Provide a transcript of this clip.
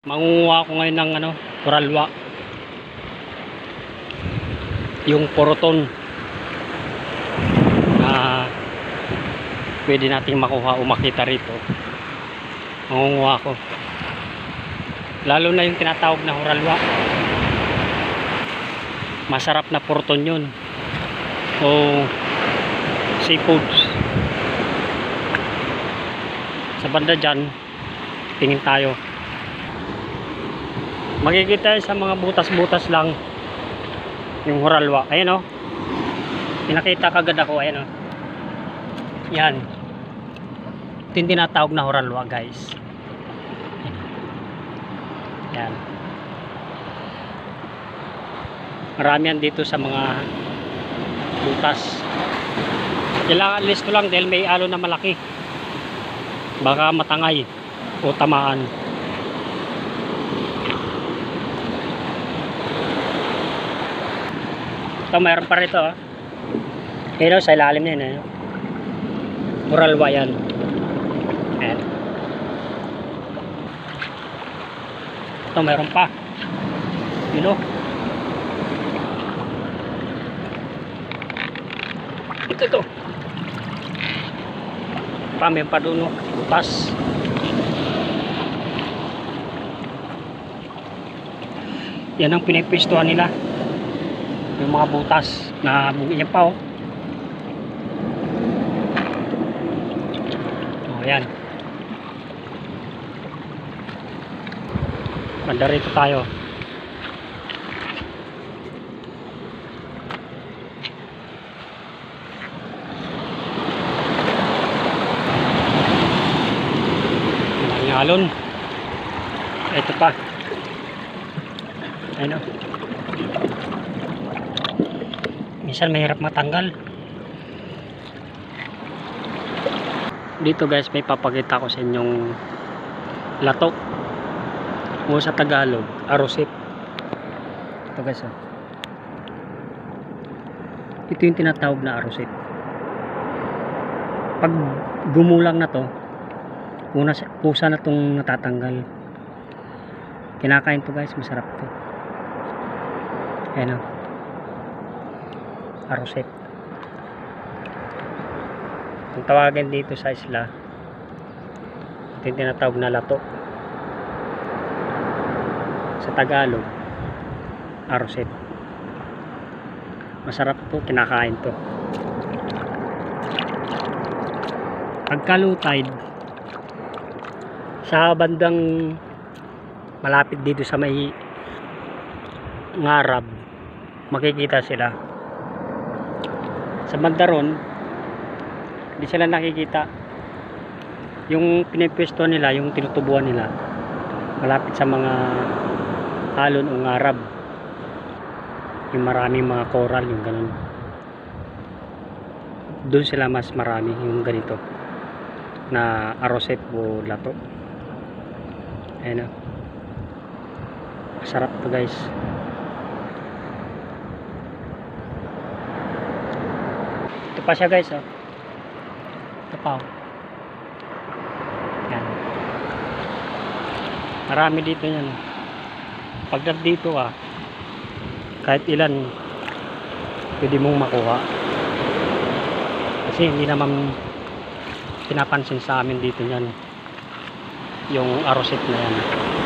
Mangunguha ko ngayon ng koralwa. Yung poroton na pwede nating makuha o makita rito. Mangunguha ko. Lalo na yung tinatawag na koralwa. Masarap na poroton yun. O seafoods. Sa banda dyan, tingin tayo. Makikita sa mga butas-butas lang yung koralwa. Ayan o. Pinakita kagad ako. Ayan o. Yan. Ito yung tinatawag na koralwa, guys. Yan. Marami yan dito sa mga butas. Kailangan list ko lang dahil may alon na malaki. Baka matangay o tamaan. Ito mayroon pa rito Pero sa ilalim na yun koralwa yan. Ayan. Ito mayroon pa. Yun Ito mayroon pa doon butas. Yan ang pinipwestuhan nila, yung mga butas na yan pa yan. Banda rito tayo. Alon. Ito pa. Ayun minsan mahirap matanggal. Dito guys, may papakita ko sa inyong lato o sa Tagalog, arosip. Ito guys ito yung tinatawag na arosip. Pag gumulang na to, pusa na tong natatanggal. Kinakain to guys, masarap to. Ayan arosip. Ang tawagan dito sa isla, ito yung tinatawag na lato. Sa Tagalog, arosip. Masarap to, kinakain to. Pagka low tide, sa bandang malapit dito sa may ngarab, makikita sila. Sa banda ron, hindi sila nakikita. Yung pinipwesto nila, yung tinutubuan nila, malapit sa mga alon o ngarab, yung maraming mga coral, yung ganun. Doon sila mas marami, yung ganito na arosip o lato. Ayan masarap to guys. Ito pa siya guys ito pa yan. Marami dito yan pagdat dito kahit ilan pwede mong makuha kasi hindi naman pinapansin sa amin dito yan yung arosip na yan.